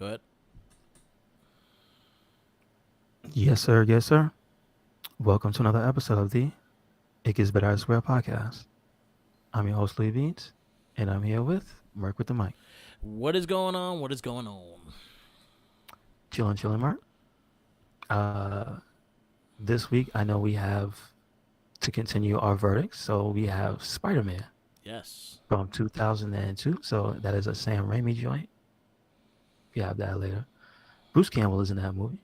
Go ahead. Yes, sir. Yes, sir. Welcome to another episode of the It Gets Better I Swear podcast. I'm your host, Lee Beans, and I'm here with Merc with the mic. What is going on? What is going on? Chillin', Merc. Uh, this week, I know we have to continue our verdicts. So we have Spider-Man Yes. from 2002. So that is a Sam Raimi joint. We have that later. Bruce Campbell is in that movie.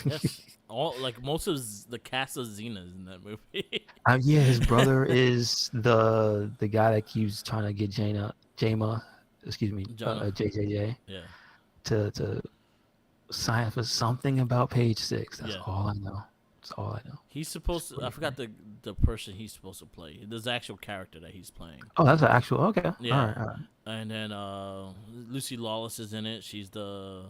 Yes. All like most of the cast of Xena is in that movie. Yeah, his brother is the guy that keeps trying to get Jama, excuse me, Jonah. JJJ Yeah. to sign for something about page 6. That's Yeah. all I know. That's all I know. He's It's supposed to. I pretty forgot funny. the person he's supposed to play. There's the actual character that he's playing. Oh, that's an actual. Okay, all Yeah. right, all right. And then Lucy Lawless is in it. She's the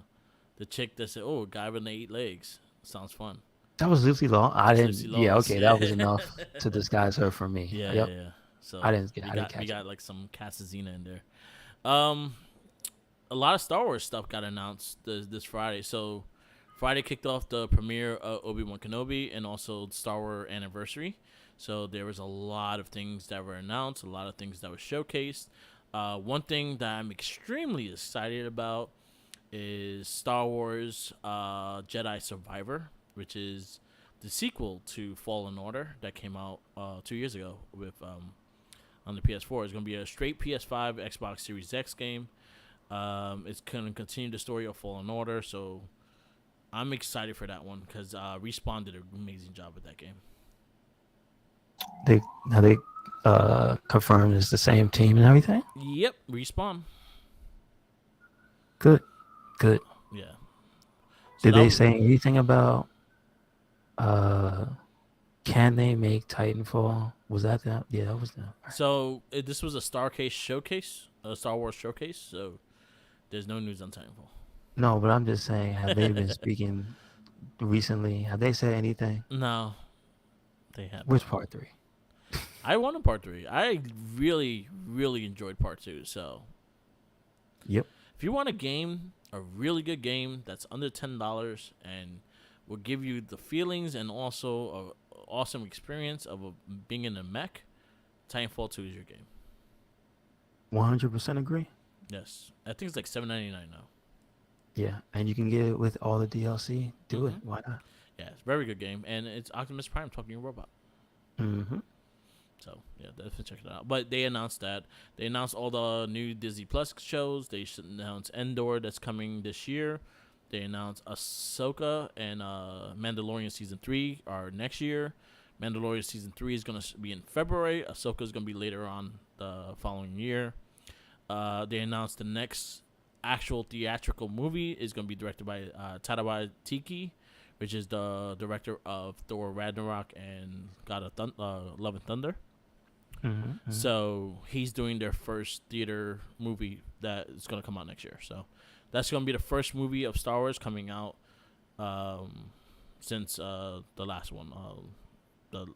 chick that said, "Oh, a guy with 8 legs. Sounds fun." That was Lucy Law. I That's didn't. Lucy Yeah, Lawless. okay, that was enough to disguise her from me. Yeah, yeah, Yep, yeah. I So didn't. we I didn't got we catch it. got like some cast of Xena in there. Um, a lot of Star Wars stuff got announced this Friday. So Friday kicked off the premiere of Obi-Wan Kenobi and also Star Wars Anniversary. So there was a lot of things that were announced, a lot of things that were showcased. One thing that I'm extremely excited about is Star Wars Jedi Survivor, which is the sequel to Fallen Order that came out 2 years ago with on the PS4. It's going to be a straight PS5, Xbox Series X game. It's going to continue the story of Fallen Order, so I'm excited for that one because Respawn did an amazing job with that game. They confirmed it's the same team and everything. Yep, Respawn. Good, good. Yeah. So Did that they was, say anything about uh can they make Titanfall? Was that them? Yeah, that was them. this was a showcase, a Star Wars showcase. So there's no news on Titanfall. No, but I'm just saying, have they been speaking recently? Have they said anything? No, they haven't. Which part 3? I wanted part 3. I really, really enjoyed part 2. So Yep. if you want a game, a really good game that's under $10 and will give you the feelings and also a awesome experience of being in a mech, Titanfall 2 is your game. 100% agree. Yes, I think it's like $7.99 now. Yeah, and you can get it with all the DLC. Do it. Mm-hmm. Why not? Yeah, it's a very good game, and it's Optimus Prime talking to a robot. Mm-hmm. So yeah, definitely check it out. But they announced that they announced all the new Disney Plus shows. They should announce Endor that's coming this year. They announced Ahsoka and Mandalorian season 3 are next year. Mandalorian season 3 is gonna be in February. Ahsoka is gonna be later on the following year. They announced the next actual theatrical movie is gonna be directed by Taika Waititi, which is the director of Thor Ragnarok and God of Love and Thunder. Mm-hmm. So he's doing their first theater movie that is going to come out next year. So that's going to be the first movie of Star Wars coming out since the last one, the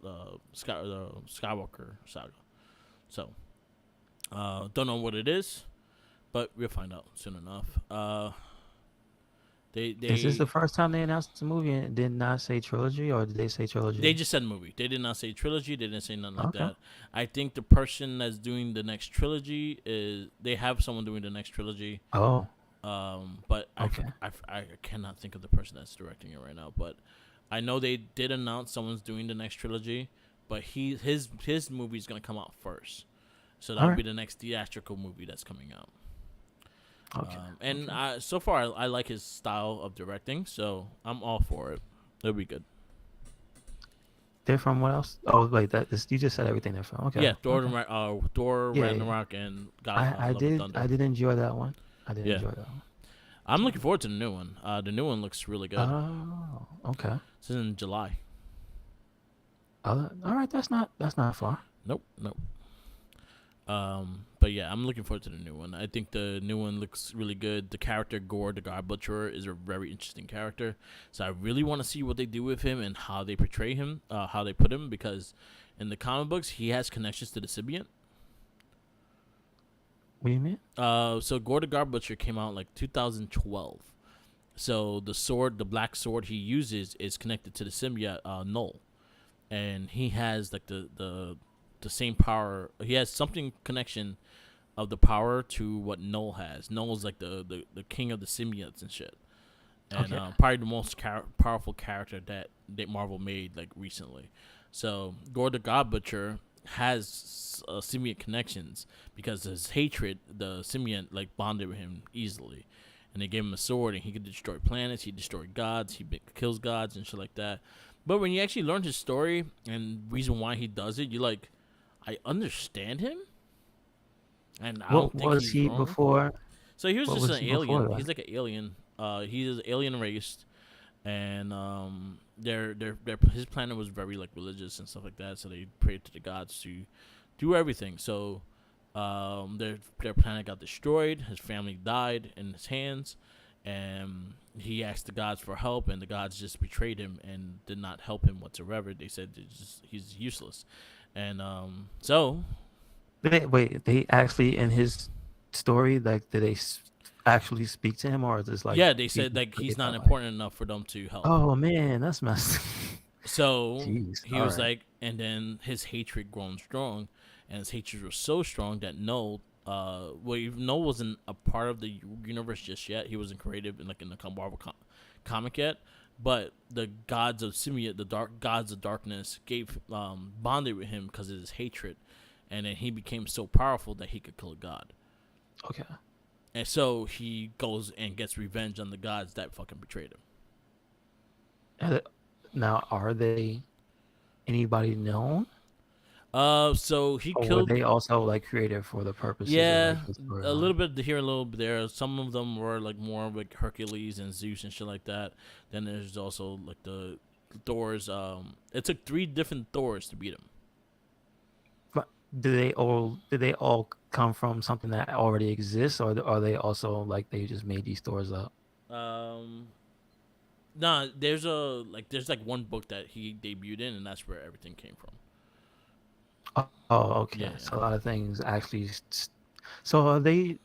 Skywalker saga. So don't know what it is, but we'll find out soon enough. Is this They the first time they announced the movie and did not say trilogy, or did they say They trilogy? just said movie. They did not say trilogy. They didn't say nothing like Okay. that. I think the person that's doing the next trilogy is they have someone doing the next trilogy. Oh, But okay. I cannot think of the person that's directing it right now. But I know they did announce someone's doing the next trilogy. But his movie is gonna come out first, so All that'll right. be the next theatrical movie that's coming out. Okay. And Okay. so far I like his style of directing, so I'm all for it. It'll be good. They're from what else? Oh, wait, you just said everything they're from. Okay. Yeah, Thor, Okay. Thor Yeah, yeah. Ragnarok, and God I Love and did Thunder. I did enjoy that one. I did Yeah, enjoy that one. I'm So, looking forward to the new one. The new one looks really good. oh, okay. It's in July. All right. That's not far. Nope, nope. But yeah, I'm looking forward to the new one. I think the new one looks really good. The character Gore, the God Butcher, is a very interesting character. So I really want to see what they do with him and how they portray him, how they put him, because in the comic books he has connections to the Symbiont. What do you mean? So Gore the God Butcher came out like 2012. So the black sword he uses, is connected to the symbiote Null, and he has like the same power. He has something connection of the power to what Null has. Null is like the king of the symbiotes and shit, and Okay. probably the most powerful character that Marvel made like recently. So Gore the God Butcher has symbiote connections because his hatred, the symbiote like bonded with him easily, and they gave him a sword and he could destroy planets, he destroyed gods, kills gods and shit like that. But when you actually learn his story and reason why he does it, you like, I understand him, and I What don't think was he's he wrong. before? So he was What just was an he before alien. that? He's like an alien. He is alien race, and their his planet was very like religious and stuff like that. So they prayed to the gods to do everything. So their planet got destroyed. His family died in his hands, and he asked the gods for help, and the gods just betrayed him and did not help him whatsoever. They said he's useless, and so Wait, they actually in his story, like, did they actually speak to him, or is this like yeah, they said people like took he's it not that way? important enough for them to help. Oh man, that's messed. So Jeez. he All was right. like, and then his hatred grown strong, and his hatred was so strong that even Null wasn't a part of the universe just yet. He wasn't created in like in the Marvel comic yet, but the gods of Symbiote, the dark gods of darkness, gave bonded with him because of his hatred, and then he became so powerful that he could kill a god. Okay. And so he goes and gets revenge on the gods that fucking betrayed him. Uh, Now, are they anybody known, So he or were killed. they also like created for the purposes of Yeah, like the a little storyline? bit here, a little bit there. Some of them were like more like Hercules and Zeus and shit like that. Then there's also like the Thor's. It took 3 different Thors to beat him. But do they all come from something that already exists, or are they also like they just made these stores up? Um, nah, there's like one book that he debuted in, and that's where everything came from. Oh, okay. Yeah, yeah. So a lot of things actually. So are they?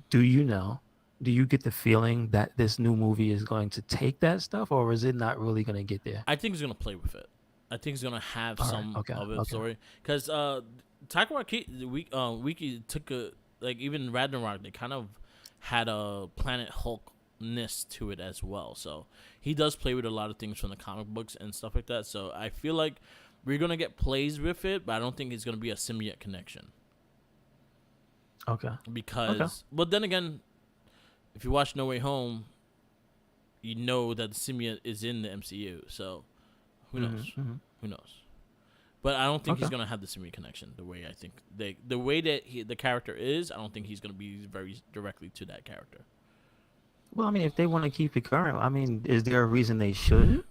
Do you know? Do you get the feeling that this new movie is going to take that stuff, or is it not really going to get there? I think he's gonna play with it. I think he's gonna have All right. some Okay. of a Okay. story because Taika Waititi, Wiki took a like even Ragnarok. They kind of had a Planet Hulkness to it as well. So he does play with a lot of things from the comic books and stuff like that. So I feel like we're gonna get plays with it, but I don't think it's gonna be a symbiote connection Okay. Okay. because. But then again, if you watch No Way Home, you know that the symbiote is in the MCU. So who Mm-hmm, knows? mm-hmm. Who knows? But I don't think Okay. he's gonna have the Simi connection the way I think the way that the character is. I don't think he's gonna be very directly to that character. Well, I mean, if they want to keep it current, I mean, is there a reason they shouldn't?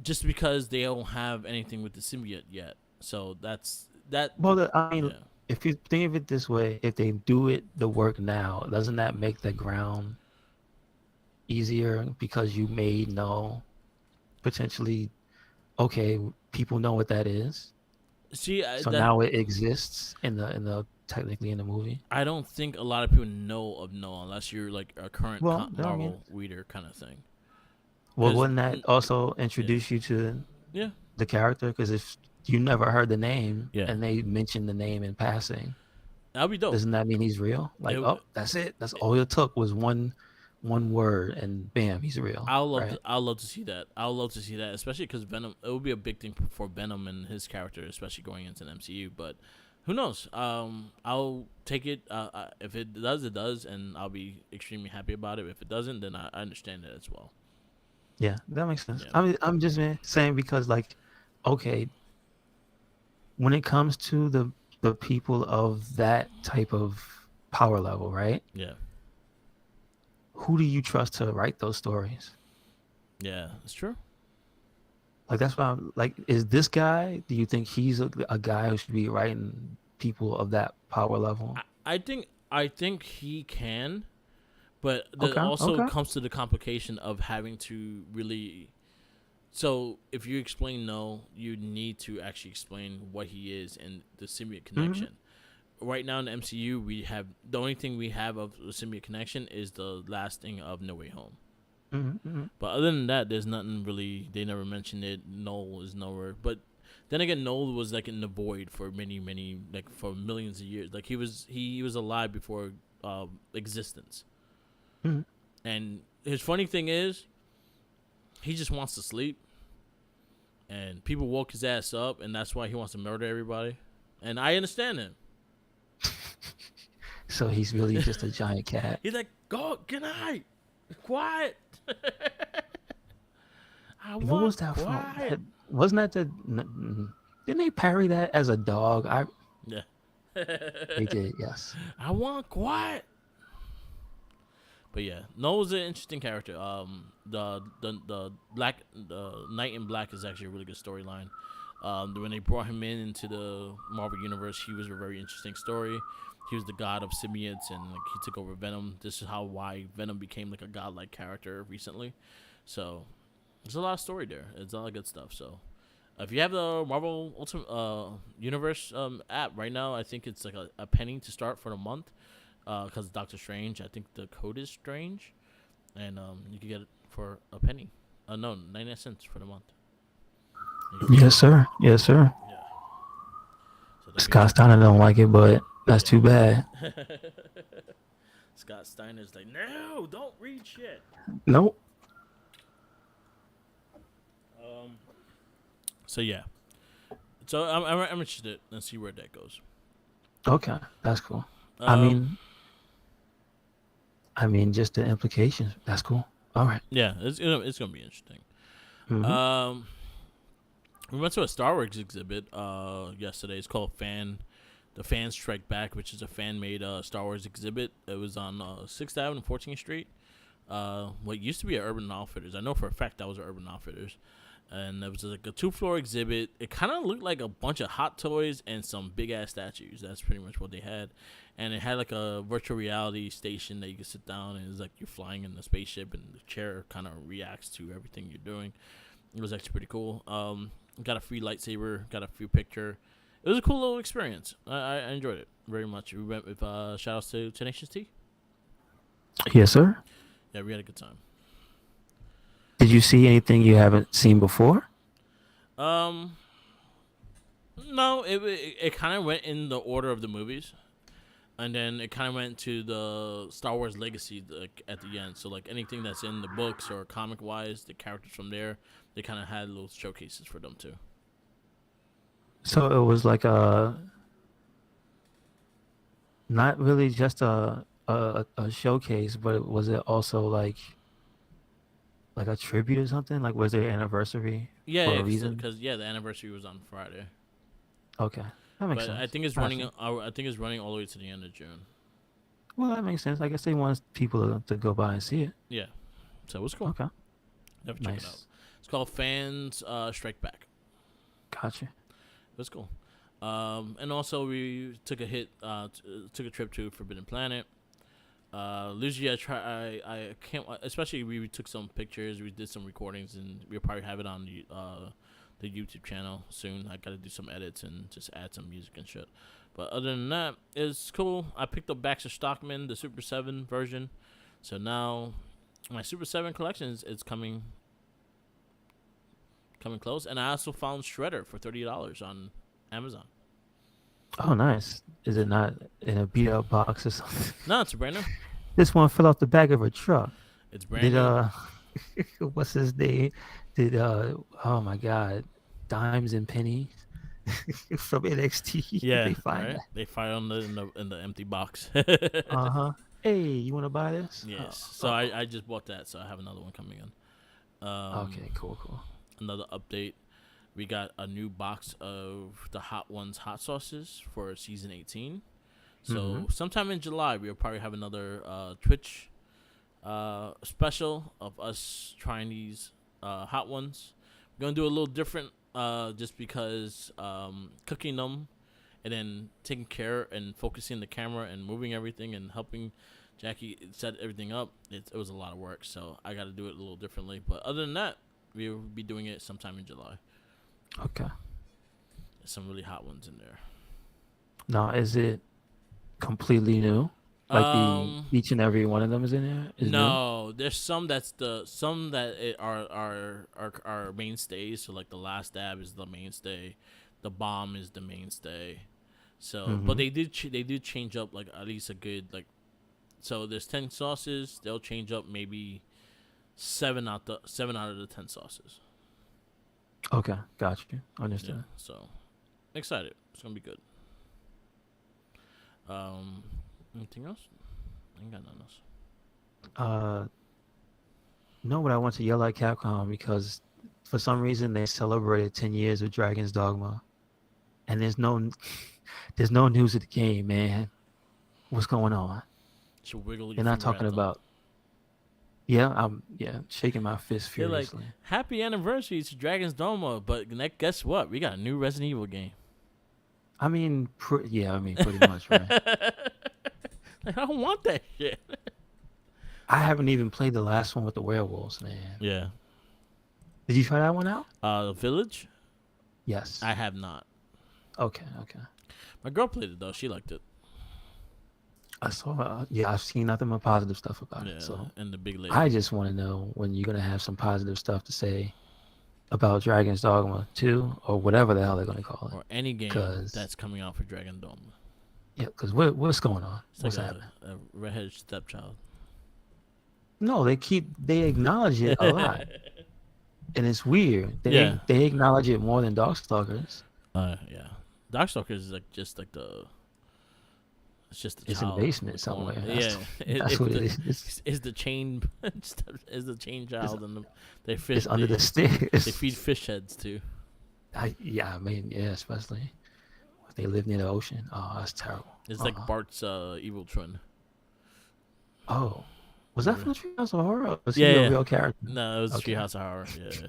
Just because they don't have anything with the symbiote yet, so that's that. Well, I mean, Yeah. if you think of it this way, if they do it the work now, doesn't that make the ground easier because you may know potentially, okay, people know what that is, See, so that now it exists in the technically in the movie. I don't think a lot of people know of Noah unless you're like a current Well, I mean, Marvel reader kind of thing. well, Because wouldn't that also yeah, introduce you to yeah, the character? Because if you never heard the name yeah, and they mention the name in passing, that'd be dope. doesn't that mean he's real? Like, It, oh, that's it. That's all it took was one word, and bam, he's real, right? I'll love to see that. I'll love to see that, especially because Venom. It would be a big thing for Venom and his character, especially going into the MCU. But who knows? I'll take it. If it does, it does, and I'll be extremely happy about it. If it doesn't, then I understand it as well. Yeah, that makes sense. Yeah, I'm just saying because like, okay, when it comes to the people of that type of power level, right? yeah, Who do you trust to write those stories? yeah. It's true. Like that's why I'm like, is this guy? Do you think he's a guy who should be writing people of that power level? I think he can, but that Okay, also okay. comes to the complication of having to really. So if you explain no, you need to actually explain what he is and the symbiote Hmm. connection. Right now in the MCU, we have the only thing we have of the symbiote connection is the last thing of No Way Home. Mm-hmm. But other than that, there's nothing really. They never mentioned it. Noel is nowhere. But then again, Noel was like in the void for many, like for millions of years. Like he was alive before existence. Mm-hmm. And his funny thing is, he just wants to sleep, and people woke his ass up, and that's why he wants to murder everybody. And I understand him. So he's really just a giant cat. He's like, "Go, good night, quiet." I What was want that from? quiet. Wasn't that didn't they parry that as a dog? Yeah. They did, yes. I want quiet. But yeah, Noel's an interesting character. The Knight in Black is actually a really good storyline. When they brought him into the Marvel universe, he was a very interesting story. He was the god of symbiotes, and like he took over Venom. This is why Venom became like a godlike character recently. So there's a lot of story there. It's a lot of good stuff. So if you have the Marvel Ultimate Universe app right now, I think it's like a penny to start for the month. Because Doctor Strange, I think the code is Strange, and you can get it for a penny. No, 99 cents for the month. Yes, sir. Yes, sir. Yeah. So Scott Steiner don't like it, but that's too bad. Scott Steiner's like, no, don't read shit. Nope. So yeah. So I'm interested and see where that goes. Okay, that's cool. Um, I mean, just the implications. That's cool. All right. Yeah, it's gonna be interesting. Mm-hmm. We went to a Star Wars exhibit yesterday. It's called The Fans Strike Back, which is a fan made Star Wars exhibit. It was on 6th Avenue, 14th Street. What used to be an Urban Outfitters. I know for a fact that was an Urban Outfitters. And it was like a 2-floor exhibit. It kind of looked like a bunch of hot toys and some big ass statues. That's pretty much what they had. And it had like a virtual reality station that you could sit down, and it's like you're flying in the spaceship, and the chair kind of reacts to everything you're doing. It was actually pretty cool. Got a free lightsaber, got a free picture. It was a cool little experience. I enjoyed it very much. We went with shout outs to Tenacious T. Yes, sir. Yeah, we had a good time. Did you see anything you haven't seen before? No, it kind of went in the order of the movies, and then it kind of went to the Star Wars Legacy like, at the end. So like anything that's in the books or comic wise, the characters from there, they kind of had little showcases for them too. So it was like not really just a showcase, but was it also like a tribute or something? Like, was there an anniversary for Yeah, a reason? because the anniversary was on Friday, Okay, that makes but I sense. think it's running. Gotcha. I think it's running all the way to the end of June. Well, that makes sense. I guess they want people to go by and see it. Yeah, so it was cool. Okay, Never check it out. nice. It's called Fans Strike Back. Gotcha. It was cool. And also we took took a trip to Forbidden Planet. Usually I can't, especially we took some pictures, we did some recordings, and we'll probably have it on the YouTube channel soon. I got to do some edits and just add some music and shit. But other than that, it's cool. I picked up Baxter Stockman, the Super 7 version. So now my Super 7 collection is coming close. And I also found Shredder for $30 on Amazon. Oh, nice. Is it not in a beat up box or something? No, it's brand new. This one fell off the back of a truck. It's brand Did new. what's his name? Did oh my god, Dimes and Pennies from NXT. Yeah, They find right. that. They found it in the empty box. Uh-huh. Hey, you want to buy this? Yes. So I just bought that, so I have another one coming in. Okay, cool. Another update. We got a new box of the Hot Ones hot sauces for season 18. So sometime in July, we'll probably have another Twitch special of us trying these hot ones. We're gonna do a little different, just because cooking them and then taking care and focusing the camera and moving everything and helping Jackie set everything up. It was a lot of work, so I got to do it a little differently. But other than that, we'll be doing it sometime in July. Okay. There's some really hot ones in there. Now, is it completely new? Like the Um, each and every one of them is in there is new. no, there's some that are mainstays. So like the last dab is the mainstay, the bomb is the mainstay. So, but Mm-hmm. they did change up like at least a good like. So there's 10 sauces. They'll change up maybe seven out of the 10 sauces. Okay, got you. Yeah. Understood. So excited. It's gonna be good. Um, anything else? I ain't got nothing else. Uh, no, but I want to yell at Capcom because for some reason they celebrated 10 years of Dragon's Dogma, and there's no news of the game, man. What's going on? Should wiggle your They're not finger talking at them. about. Yeah, shaking my fist They're like, furiously. happy anniversary to Dragon's Dogma, but guess what? We got a new Resident Evil game. I mean, pretty much, right? Like, I don't want that shit. I haven't even played the last one with the werewolves, man. Yeah. Did you try that one out? The Village? Yes. I have not. Okay, okay. My girl played it though. She liked it. I saw. Yeah, I've seen nothing but positive stuff about Yeah, it. So and the big lady. I just want to know when you're gonna have some positive stuff to say about Dragon's Dogma 2 or whatever the hell they're gonna call it. Or any game Cause that's coming out for Dragon Dogma. yeah, because what's going on? It's What's like happening? a redheaded stepchild. No, they acknowledge it a lot, and it's weird. Yeah. They acknowledge it more than Darkstalkers. Yeah. Darkstalkers is like just like the. It's just the It's in the child basement corner. somewhere. Yeah, That's what it is. Is the chain is the chain child and they fish. It's under the stairs. They feed fish heads too. Yeah, especially if they live near the ocean. Oh, that's terrible. It's like Bart's evil twin. Oh, was that from Treehouse of Horror? Or was he Yeah. a real character? No, it was Okay. Treehouse of Horror. Yeah.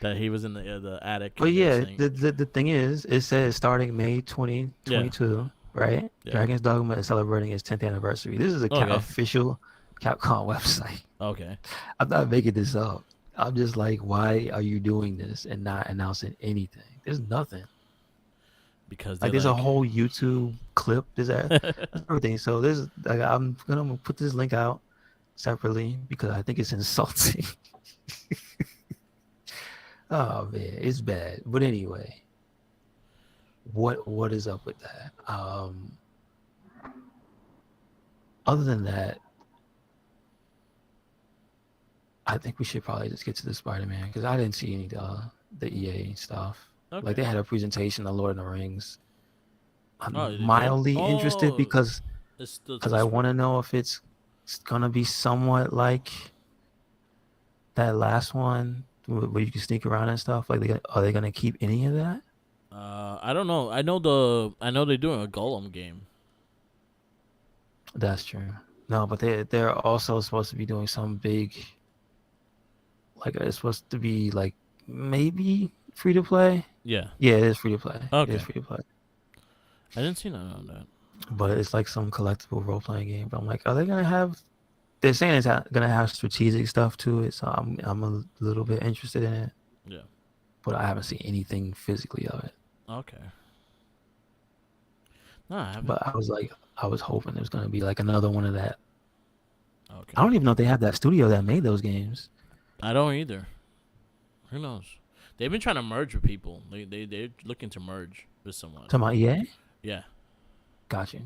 That he was in the attic. But and yeah, saying- the thing is, it says starting May 2022, right? Yeah. Dragon's Dogma is celebrating its 10th anniversary. This is a Okay. official Capcom website. Okay. I'm not making this up. I'm just like, why are you doing this and not announcing anything? There's nothing. Because Like, there's a whole YouTube clip. There's everything. So I'm gonna put this link out separately because I think it's insulting. Oh man, it's bad. But anyway, what is up with that? Other than that, I think we should probably just get to the Spider-Man because I didn't see any the EA stuff. Okay. Like they had a presentation of Lord of the Rings. I'm Oh, they did? mildly interested Oh, because I want to know if it's gonna be somewhat like that last one where you can sneak around and stuff. Like, are they gonna keep any of that? I don't know. I know they're doing a Golem game. That's true. No, but they're also supposed to be doing some big. Like, it's supposed to be like maybe free to play. Yeah. Yeah, it is free to play. Okay. It is free to play. I didn't see none on that. But it's like some collectible role playing game. But I'm like, are they gonna have? They're saying it's gonna have strategic stuff to it, so I'm a little bit interested in it. Yeah. But I haven't seen anything physically of it. Okay. No, I haven't. But I was hoping there's gonna be like another one of that. Okay. I don't even know if they have that studio that made those games. I don't either. Who knows? They've been trying to merge with people. They're looking to merge with someone. Talking about EA? Yeah. Gotcha.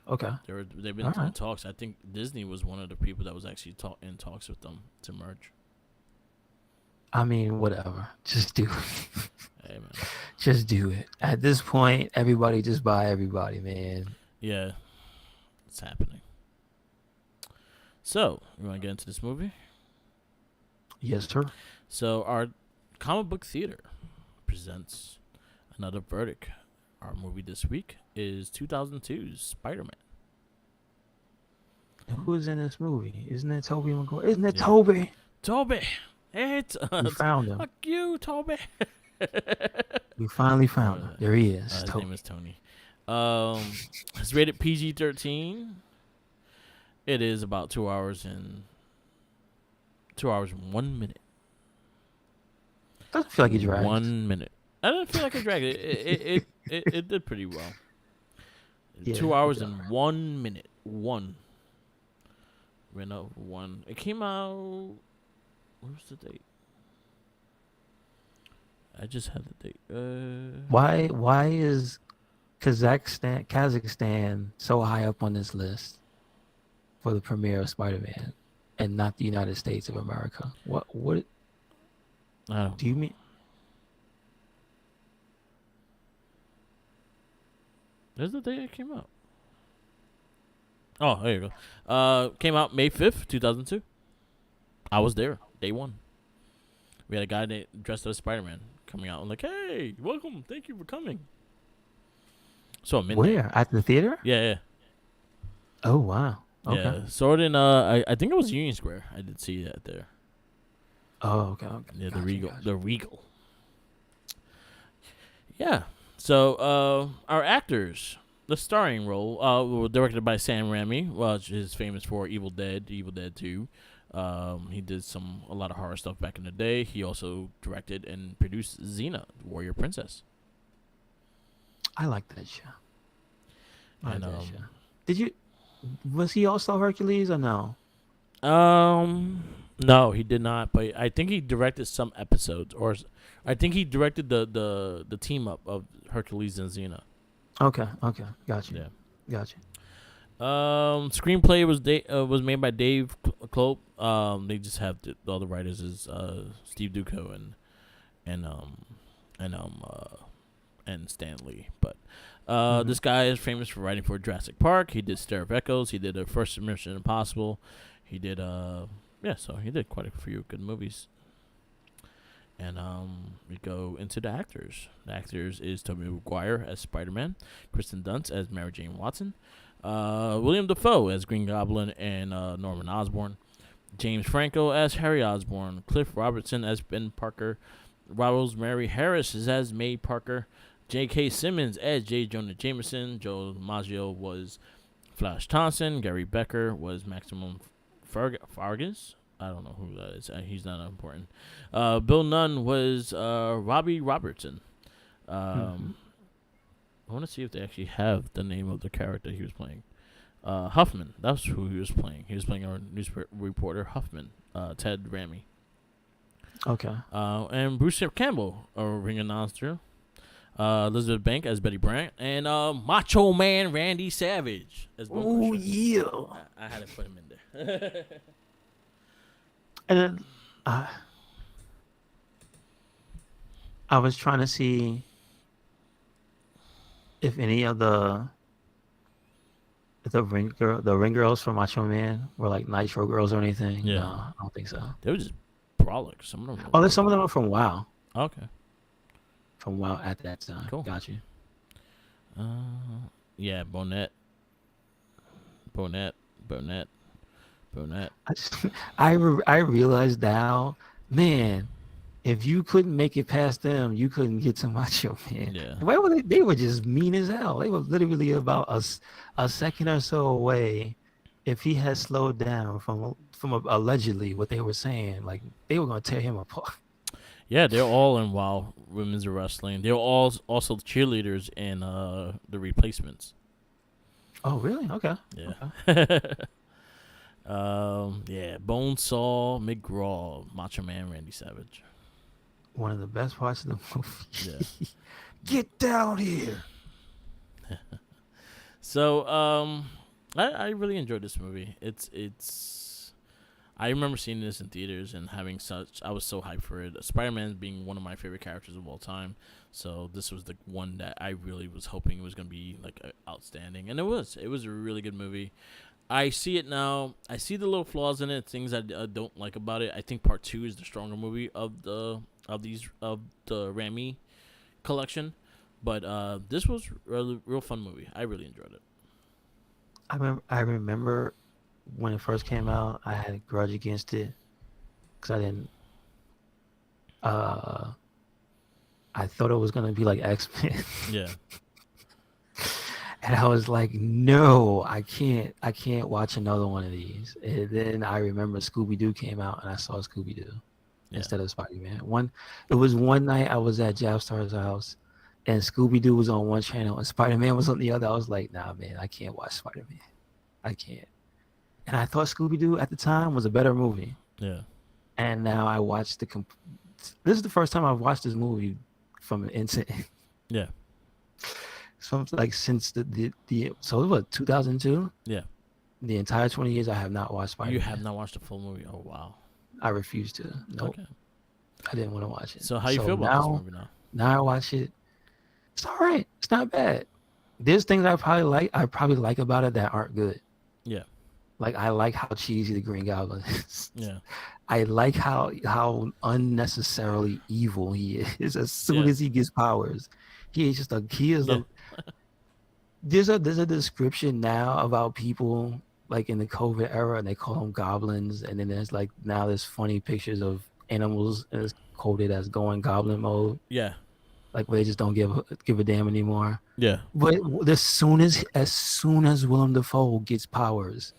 Okay. They've been in talks. I think Disney was one of the people that was actually in talks with them to merge. I mean, whatever. Just do it. Hey man. Just do it. At this point, everybody just buy everybody, man. Yeah. It's happening. So, you want to get into this movie? Yes, sir. So, our comic book theater presents another verdict. Our movie this week is 2002's Spider-Man. Who's in this movie? Isn't it Tobey Maguire? Isn't it Yeah. Tobey? Toby! It's We found him. fuck you, Toby! We finally found him. There he is. His Toby. name is Tony. It's rated PG-13. It is about 2 hours and 1 minute. Doesn't feel like he dragged. 1 minute. I didn't feel like it dragged. It did pretty well. Yeah, 2 hours it and 1 minute. 1. Ran over 1. It came out. What was the date? I just had the date. Why is Kazakhstan so high up on this list for the premiere of Spider-Man and not the United States of America? What I don't do you know. mean? There's the date it came out. Oh, there you go. Came out May 5th, 2002. I was there, day 1. We had a guy that dressed as Spider-Man coming out. I'm like, hey, welcome. Thank you for coming. So midnight. Where? At the theater? Yeah. Oh wow. Okay. Yeah. Saw it in, I think it was Union Square. I did see that there. Oh, okay. Yeah, the Gotcha, Regal. gotcha. The Regal. Yeah. So, our actors. The starring role, were directed by Sam Raimi, which is famous for Evil Dead, Evil Dead 2. He did a lot of horror stuff back in the day. He also directed and produced Xena, the Warrior Princess. I like that show. I like And that show. Did you? Was he also Hercules or no? no, he did not. But I think he directed some episodes, or I think he directed the team up of Hercules and Xena. Okay. Gotcha. Yeah. Gotcha. Screenplay was made by Dave Klopp. They just have all the writers is Steve Duco and and um uh, and Stan Lee. But Mm-hmm. this guy is famous for writing for Jurassic Park. He did Star of Echoes. He did the first Mission Impossible. He did so he did quite a few good movies. And we go into the actors. The actors is Tobey Maguire as Spider-Man, Kristen Dunst as Mary Jane Watson, William Dafoe as Green Goblin and Norman Osborn, James Franco as Harry Osborn, Cliff Robertson as Ben Parker, Rosemary Harris is as May Parker, J.K. Simmons as J. Jonah Jameson, Joe Maggio was Flash Thompson, Gary Becker was Maximum Fargas. I don't know who that is. He's not important. Bill Nunn was Robbie Robertson. Mm-hmm. I want to see if they actually have the name of the character he was playing. Huffman. That's who he was playing. He was playing our news reporter Huffman, Ted Raimi. Okay. And Bruce Campbell, a ring announcer. Elizabeth Bank as Betty Brant, and Macho Man Randy Savage as Bone Oh Crusher. yeah. I had to put him in there. And then I was trying to see if any of the ring girls from Macho Man were like Nitro girls or anything. Yeah. No, I don't think so. They were just brolic. Some of them. Oh, there's some of them are from WoW. Okay. From WoW at that time. Cool. Got you. Yeah, Bonnet. I just, I realized now, man, if you couldn't make it past them, you couldn't get to Macho Man. Yeah. Why were they were just mean as hell. They were literally about a second or so away. If he had slowed down from allegedly what they were saying, like they were gonna tear him apart. Yeah, they're all in WoW Women's Wrestling. They're all also cheerleaders in the Replacements. Oh, really? Okay. Yeah. Okay. Yeah, Bonesaw McGraw, Macho Man Randy Savage. One of the best parts of the movie. Yeah. Get down here. So, I really enjoyed this movie. It's I remember seeing this in theaters and I was so hyped for it. Spider-Man being one of my favorite characters of all time. So this was the one that I really was hoping was going to be like outstanding. And it was. It was a really good movie. I see it now. I see the little flaws in it, things I don't like about it. I think part 2 is the stronger movie of the Raimi collection. But this was a real fun movie. I really enjoyed it. I remember when it first came out, I had a grudge against it because I didn't. I thought it was gonna be like X-Men. Yeah. And I was like, no, I can't watch another one of these. And then I remember Scooby-Doo came out and I saw Scooby-Doo instead of Spider-Man. It was one night I was at Javstar's house and Scooby-Doo was on one channel and Spider-Man was on the other. I was like, nah, man, I can't watch Spider-Man. I can't. And I thought Scooby Doo at the time was a better movie. Yeah. And now I watched this is the first time I've watched this movie from an instant. Yeah. From like since so what 2002. Yeah. The entire 20 years I have not watched You have Spider-Man. not watched the full movie. Oh wow. I refuse to. Nope. Okay. I didn't want to watch it. So how you So feel about this movie now? now I watch it. It's all right. It's not bad. There's things I probably like about it that aren't good. Yeah. Like I like how cheesy the Green Goblin is. Yeah. I like how unnecessarily evil he is as soon Yeah. as he gets powers. He is Yeah. There's a description now about people like in the COVID era, and they call them goblins, and then there's funny pictures of animals and it's coded as going goblin mode, Yeah. like where they just don't give a damn anymore. Yeah. But as soon as Willem Dafoe gets powers,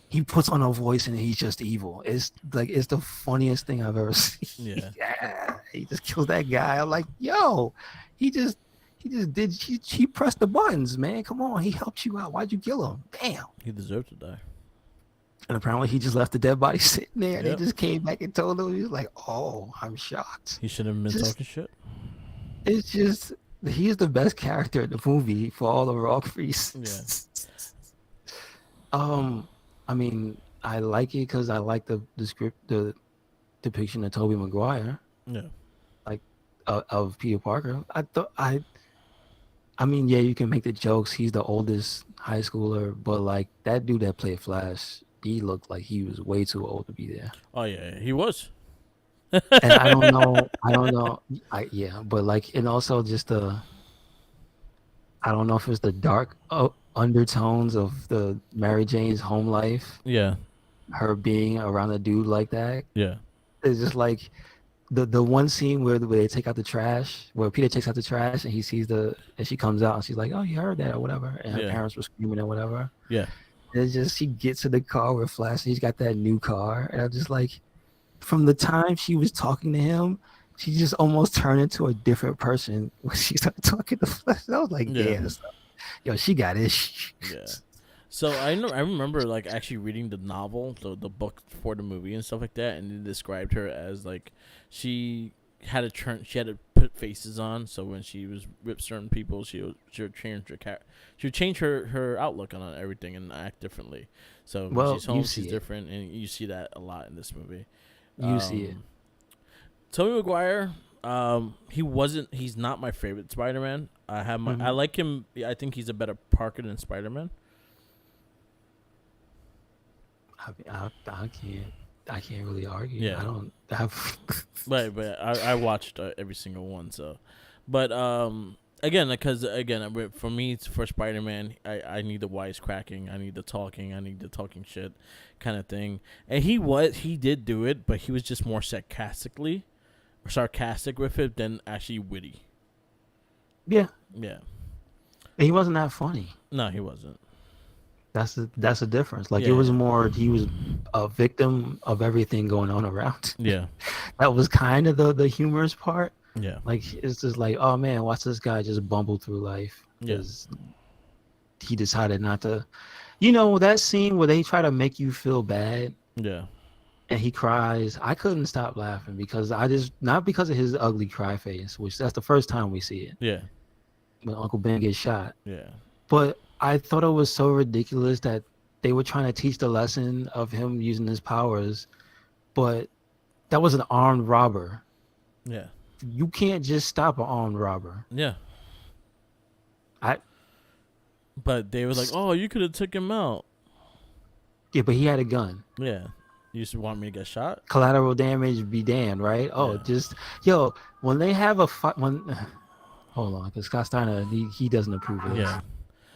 he puts on a voice and he's just evil. It's the funniest thing I've ever seen. Yeah. Yeah, he just kills that guy. I'm like, yo, he just he pressed the buttons, man. Come on, he helped you out. Why'd you kill him? Damn. He deserved to die. And apparently he just left the dead body sitting there. And Yep. they just came back and told him. He was like, oh, I'm shocked. He shouldn't have been talking shit. It's just he's the best character in the movie for all the wrong reasons. Yeah. I mean, I like it because I like the script, the depiction of Tobey Maguire, Yeah. like of Peter Parker. I mean, yeah, you can make the jokes. He's the oldest high schooler, but like that dude that played Flash, he looked like he was way too old to be there. Oh yeah, he was. And I don't know. Yeah, but like, and also just I don't know if it's the dark undertones of the Mary Jane's home life, Yeah. her being around a dude like that. Yeah. It's just like the one scene where they take out the trash, where Peter takes out the trash and he sees and she comes out and she's like, oh, you heard that or whatever. And her parents were screaming or whatever. Yeah. And it's just, she gets in the car with Flash and he's got that new car. And I'm just like, from the time she was talking to him, she just almost turned into a different person when she started talking to Flash. I was like, Yeah. damn, yo, she got issues. Yeah. So I remember like actually reading the novel, the book for the movie and stuff like that, and it described her as like she had to put faces on. So when she was with certain people, she would change her outlook on everything and act differently. So when she's home, she's different, and you see that a lot in this movie. You see it. Tobey Maguire, he's not my favorite Spider-Man. I like him. I think he's a better Parker than Spider-Man. I can't really argue. Yeah. I don't have. but I watched every single one. So, but again, for me, for Spider-Man, I need the wisecracking, I need the talking shit kind of thing. And he did do it, but he was just more sarcastic with it than actually witty. Yeah. Yeah. He wasn't that funny. No, he wasn't. That's the difference. Like, it was more, he was a victim of everything going on around. Yeah. That was kind of the humorous part. Yeah. Like, it's just like, oh man, watch this guy just bumble through life. Because he decided not to. That scene where they try to make you feel bad. Yeah. And he cries. I couldn't stop laughing because not because of his ugly cry face, which that's the first time we see it. Yeah. When Uncle Ben gets shot. Yeah. But I thought it was so ridiculous that they were trying to teach the lesson of him using his powers, but that was an armed robber. Yeah. You can't just stop an armed robber. Yeah. But they were like, oh, you could have took him out. Yeah, but he had a gun. Yeah. You just want me to get shot? Collateral damage be damned, right? Oh, when they have a fight, hold on, because Scott Steiner, he doesn't approve of this. Yeah.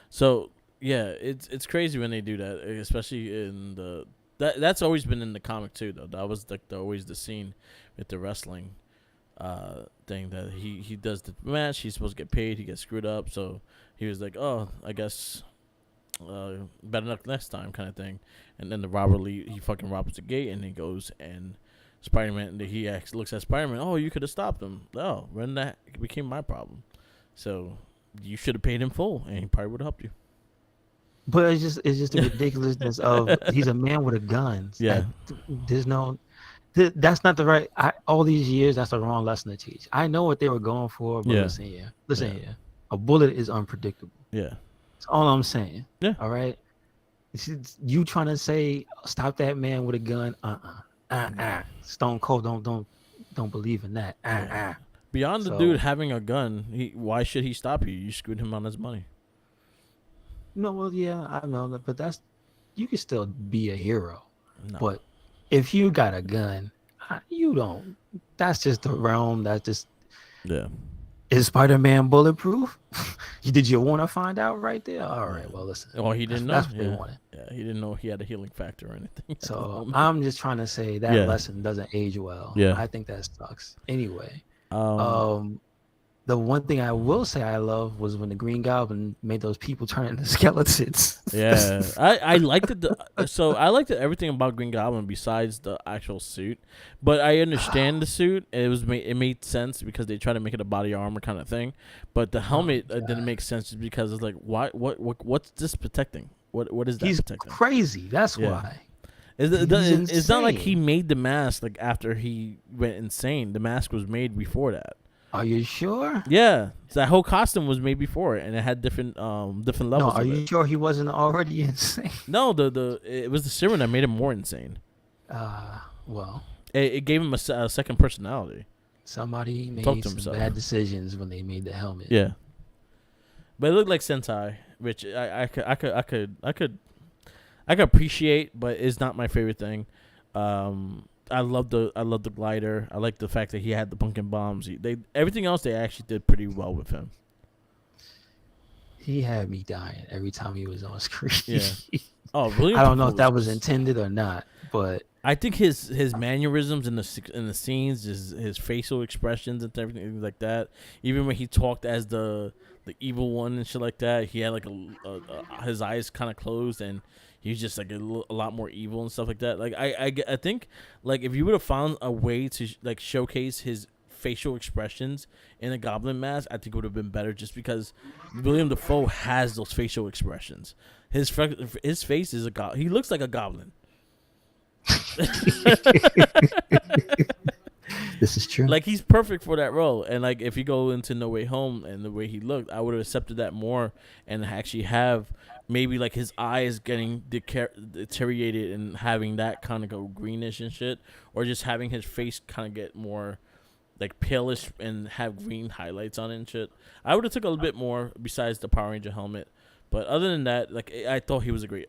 So it's crazy when they do that, especially in that's always been in the comic too, though. That was like always the scene with the wrestling thing that he does the match. He's supposed to get paid. He gets screwed up, so he was like, oh, I guess better luck next time, kind of thing. And then the robber he fucking robs the gate, and he goes and Spider-Man. He looks at Spider-Man. Oh, you could have stopped him. Oh, when that became my problem. So you should have paid him full, and he probably would have helped you. But it's just the ridiculousness of he's a man with a gun. Yeah. There's no that's not the right. All these years, that's the wrong lesson to teach. I know what they were going for, but Yeah. listen Yeah. here. A bullet is unpredictable. Yeah. That's all I'm saying. Yeah. All right. You trying to say stop that man with a gun? Stone Cold don't believe in that. Yeah. Beyond the dude So having a gun, why should he stop you? You screwed him on his money. no, well, yeah, I know that, but you can still be a hero. No. But if you got a gun, you don't. That's just the realm. That's just. Yeah. Is Spider-Man bulletproof? Did you want to find out right there? All right. Well, listen. Well, he didn't know. That's what Yeah. we wanted. Yeah. He didn't know he had a healing factor or anything. So I'm just trying to say that lesson doesn't age well. Yeah. I think that sucks. Anyway, Um. the one thing I will say I love was when the Green Goblin made those people turn into skeletons. Yeah, I liked it. So I liked everything about Green Goblin besides the actual suit, but I understand the suit. It made sense because they try to make it a body armor kind of thing, but the helmet didn't make sense just because it's like what's this protecting? What is that He's protecting? crazy. That's why. It's not like he insane. made the mask like after he went insane. The mask was made before that. Are you sure? Yeah, that whole costume was made before it, and it had different different No, levels. are of you it. sure he wasn't already insane? No, it was the serum that made him more insane. Well, It gave him a second personality. somebody Talk made to some himself. bad decisions when they made the helmet. Yeah, but it looked like Sentai, which I could appreciate, but it's not my favorite thing. I love the glider. I like the fact that he had the pumpkin bombs. Everything else they actually did pretty well with him. He had me dying every time he was on screen. Yeah. Oh, William I don't know Dafoe if that was intended or not, but I think his mannerisms in the scenes, his facial expressions and everything like that. Even when he talked as the evil one and shit like that, he had like his eyes kind of closed and he was just like a lot more evil and stuff like that. Like I think like if you would have found a way to like showcase his facial expressions in a goblin mask, I think it would have been better. Just because William Dafoe has those facial expressions. His face is he looks like a goblin. this is true. Like he's perfect for that role. And like if you go into No Way Home and the way he looked, I would have accepted that more and actually have maybe like his eyes getting deteriorated and having that kind of go greenish and shit, or just having his face kind of get more like palish and have green highlights on it and shit. I would have took a little bit more besides the Power Ranger helmet. But other than that, like I thought he was a great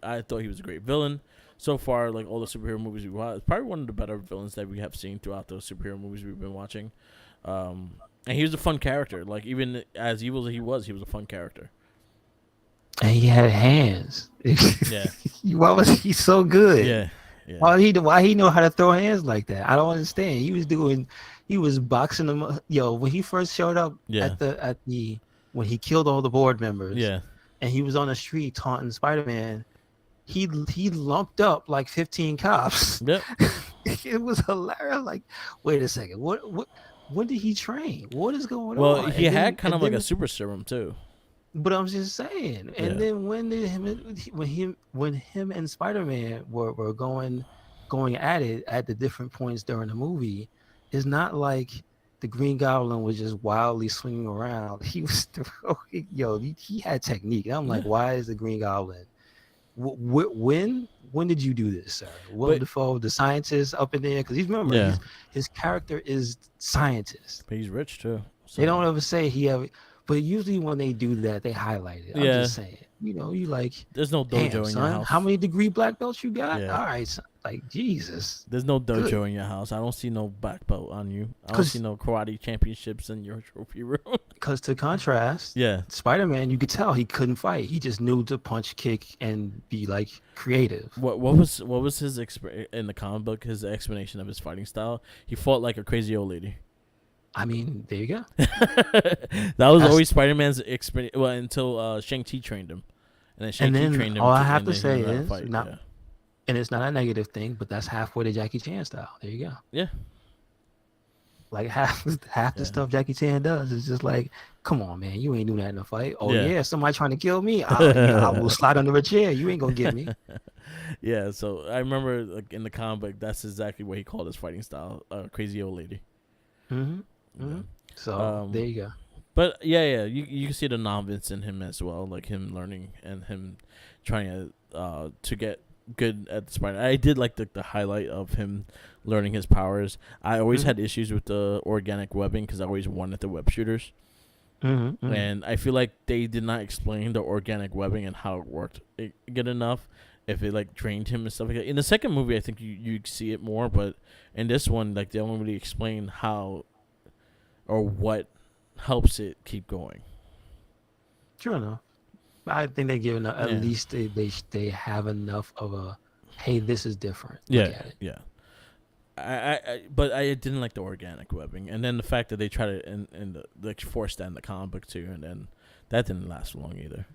villain. So far, like all the superhero movies we watched, probably one of the better villains that we have seen throughout those superhero movies we've been watching. And he was a fun character. Like even as evil as he was a fun character. And he had hands. Yeah. Why was he so good? Yeah. Why he know how to throw hands like that? I don't understand. He was boxing them. Yo, when he first showed up at the when he killed all the board members. Yeah. And he was on the street taunting Spider-Man. He lumped up like 15 cops. Yep. It was hilarious. Like, wait a second. What when did he train? What is going on? Well, he had kind of like a super serum too. But I'm just saying. And then when him and Spider-Man were going at it at the different points during the movie, it's not like the Green Goblin was just wildly swinging around. He was throwing, he had technique. And I'm like, why is the Green Goblin? When did you do this, sir? Willem Dafoe, the scientist up in there? Because his character is scientist. But he's rich too. So. They don't ever say he ever. But usually when they do that, they highlight it. I'm just saying. You like. There's no dojo in your house. How many degree black belts you got? Yeah. All right, son. Like Jesus. There's no dojo in your house. I don't see no black belt on you. I don't see no karate championships in your trophy room. Because to contrast, Spider-Man, you could tell he couldn't fight. He just knew to punch, kick, and be like creative. What was his in the comic book? His explanation of his fighting style. He fought like a crazy old lady. I mean, there you go. That was always Spider-Man's experience. Well, until Shang-Chi trained him, and then Shang-Chi trained him. All I have to say is not. And it's not a negative thing, but that's halfway to Jackie Chan style. There you go. Yeah. Like half the Yeah. stuff Jackie Chan does is just like, come on, man, you ain't do that in a fight. Oh Yeah. yeah, somebody trying to kill me. I will slide under a chair. You ain't gonna get me. Yeah, so I remember like in the comic book, that's exactly what he called his fighting style, crazy old lady. hmm Yeah. hmm So there Um, you go. but yeah, you can see the novice in him as well, like him learning and him trying to get good at the spider. I did like the highlight of him learning his powers. I always hmm had issues with the organic webbing because I always wanted the web shooters. hmm And I feel like they did not explain the organic webbing and how it worked good enough. If it like drained him and stuff like that. In the second movie, I think you see it more, but in this one, like they don't really explain how or what helps it keep going. True enough. I think they give enough. At Yeah, least they have enough of a, hey, this is different. Look yeah, at it. yeah. But I didn't like the organic webbing, and then the fact that they try to like force that in the comic book too, and then that didn't last long either.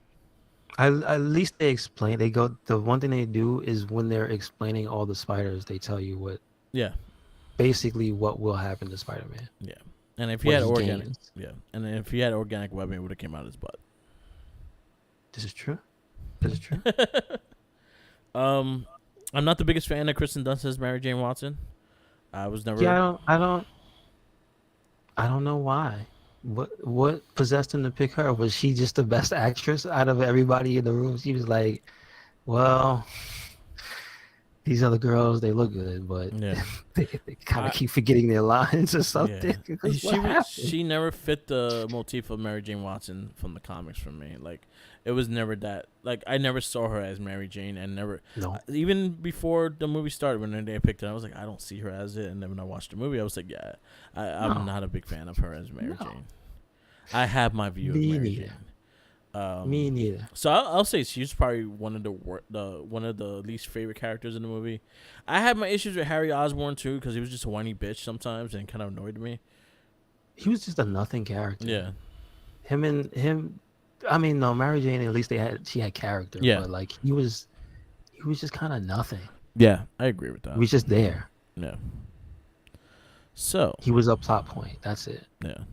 At least they explain. They go. The one thing they do is when they're explaining all the spiders, they tell you what Yeah, basically what will happen to Spider-Man, yeah. And if he what had he organic, gains. yeah, and if he had organic webbing, it would have came out his butt. This is true. This is true. Um, I'm not the biggest fan of Kristen Dunst as Mary Jane Watson. I was Yeah, never. I don't know why. What possessed him to pick her? Was she just the best actress out of everybody in the room? She was like, well, these other girls, they look good, but Yeah, they kind of I keep forgetting their lines or something. yeah. Because what happened? She never fit the motif of Mary Jane Watson from the comics for me. Like, it was never that. Like, I never saw her as Mary Jane, and never No, even before the movie started. When they picked it, I was like, I don't see her as it. And then when I watched the movie, I was like, yeah, I'm no, not a big fan of her as Mary no. Jane. I have my view of Me Mary neither. Jane. Me neither. So I'll say she's probably one of the least favorite characters in the movie. I had my issues with Harry Osborn too because he was just a whiny bitch sometimes and kind of annoyed me. He was just a nothing character. Yeah, Him. I mean, no, Mary Jane. At least she had character, yeah, but like he was just kind of nothing. yeah. I agree with He that. was just there. Yeah. So He was a plot point. That's it. yeah,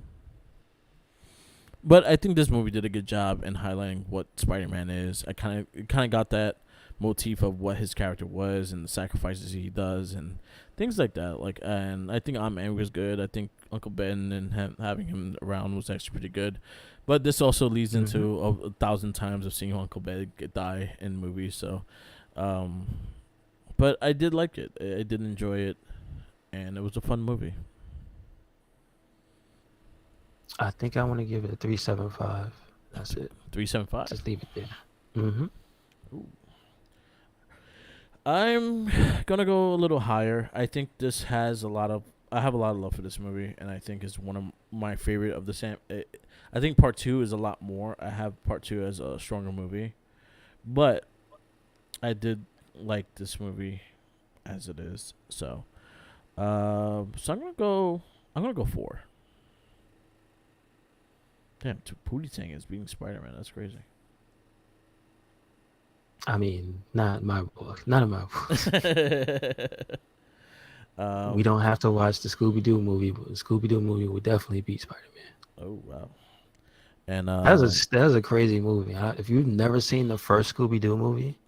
but I think this movie did a good job in highlighting what Spider-Man is. I kind of got that motif of what his character was and the sacrifices he does and things like that. Like, and I think Aunt May was good. I think Uncle Ben and having him around was actually pretty good. But this also leads into a thousand times of seeing Uncle Ben die in movies. So, but I did like it. I did enjoy it, and it was a fun movie. I think I want to give it a 3.75. That's it. 3.75. Just leave it there. Mm-hmm. I'm gonna go a little higher. I think this has a lot of. I have a lot of love for this movie, and I think it's one of my favorite of the Sam. I think part two is a lot more. I have part two as a stronger movie, but I did like this movie as it is. So, so I'm gonna go. I'm gonna go 4. Damn, Pootie Tang is beating Spider-Man. That's crazy. I mean, not my book. Not in my book. We don't have to watch the Scooby Doo movie, but the Scooby Doo movie would definitely beat Spider Man. Oh wow. And That was a crazy movie. If you've never seen the first Scooby Doo movie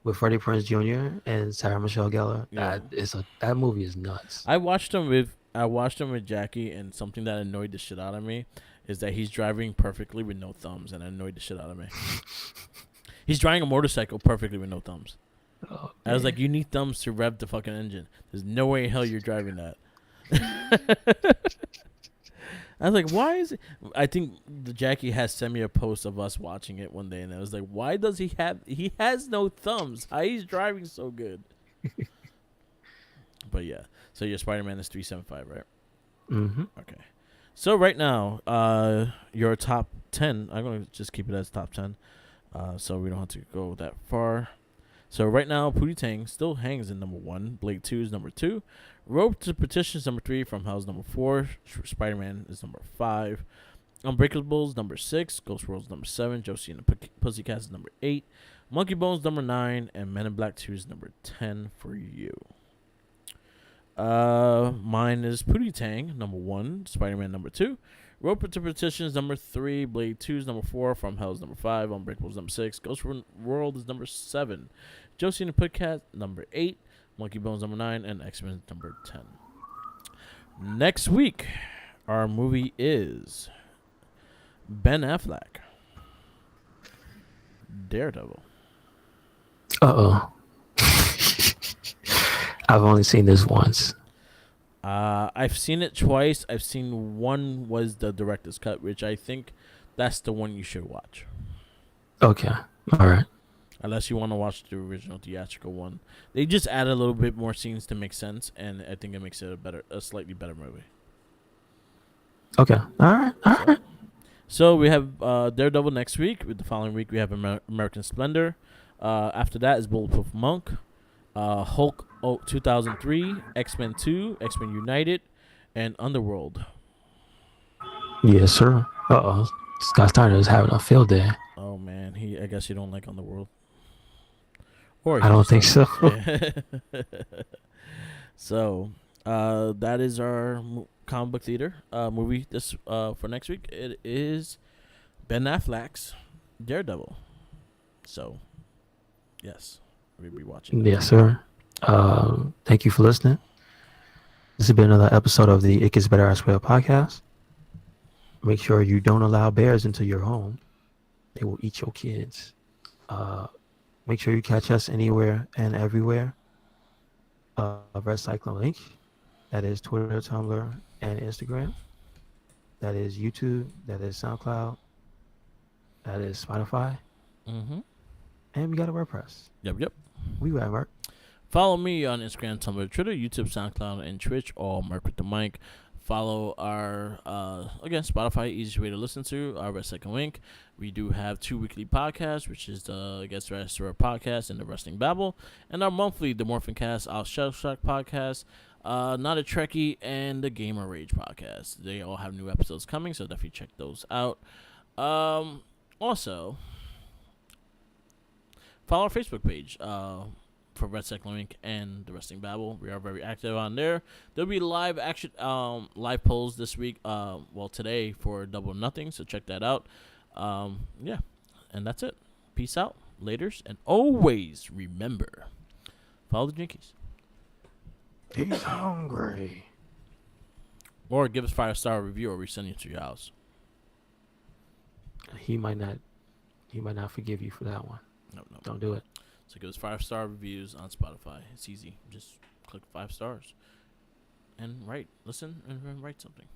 with Freddie Prinze Jr. and Sarah Michelle Gellar, yeah. that movie is nuts. I watched him with Jackie, and something that annoyed the shit out of me is that he's driving perfectly with no thumbs, and it annoyed the shit out of me. He's driving a motorcycle perfectly with no thumbs. Oh, I was man. like, you need thumbs to rev the fucking engine. There's no way in hell you're driving that. I was like, why is it? I think the Jackie has sent me a post of us watching it one day, and I was like, why does he has no thumbs? How he's driving so good? But yeah, so your Spider-Man is 3.75, right? Mm-hmm. Okay. So right now, your top 10. I'm gonna just keep it as top 10, so we don't have to go that far. So right now, Pootie Tang still hangs in number 1. Blade 2 is number 2. Rope to Petition is number 3. From Hell's number 4. Spider-Man is number 5. Unbreakable is number 6. Ghost World is number 7. Josie and the Pussycats is number 8. Monkey Bones number 9. And Men in Black 2 is number 10 for you. Mine is Pootie Tang, number 1. Spider-Man, number 2. Roper to Petitions, number 3. Blade 2 is number 4. From Hell is number 5. Unbreakable is number 6. Ghost World is number 7. Josie and the Pussycat, number 8. Monkey Bones, number 9. And X-Men, number 10. Next week, our movie is Ben Affleck, Daredevil. Uh-oh. I've only seen this once. I've seen it twice. I've seen one was the director's cut, which I think that's the one you should watch. Okay. All right. Unless you want to watch the original theatrical one. They just add a little bit more scenes to make sense, and I think it makes it a slightly better movie. Okay. All right. All right. So we have Daredevil next week. With the following week, we have American Splendor. After that is Bulletproof Monk. Hulk 2003, X-Men 2, X-Men United, and Underworld. Yes, sir. Uh-oh. Scott Steiner is having a field day. Oh, man. I guess you don't like Underworld. Or I don't think so. So, that is our comic book theater movie this for next week. It is Ben Affleck's Daredevil. So, yes. We'll be watching that. Yes, sir. Thank you for listening. This has been another episode of the It Gets Better Elsewhere podcast. Make sure you don't allow bears into your home. They will eat your kids. Make sure you catch us anywhere and everywhere. Red Cyclone Link. That is Twitter, Tumblr, and Instagram. That is YouTube. That is SoundCloud. That is Spotify. Mm-hmm. And we got a WordPress. Yep. We got Mark. Follow me on Instagram, Tumblr, Twitter, YouTube, SoundCloud, and Twitch, all Mark with the Mic. Follow our, again, Spotify, easiest way to listen to, our Red Second Wink. We do have 2 weekly podcasts, which is the Guest Wrestler podcast and the Wrestling Babble. And our monthly, the Morphin Cast, our Shell Shock podcast, Not a Trekkie, and the Gamer Rage podcast. They all have new episodes coming, so definitely check those out. Also, follow our Facebook page for Red Cyclone Inc. and the Wrestling Babble. We are very active on there. There'll be live action, live polls this week. Today for Double or Nothing. So check that out. Yeah, and that's it. Peace out, laters, and always remember, follow the Jinkies. He's hungry. Or give us 5-star review, or we send you to your house. He might not forgive you for that one. No. Don't do it. So give us 5-star reviews on Spotify. It's easy. Just click 5 stars and listen and write something.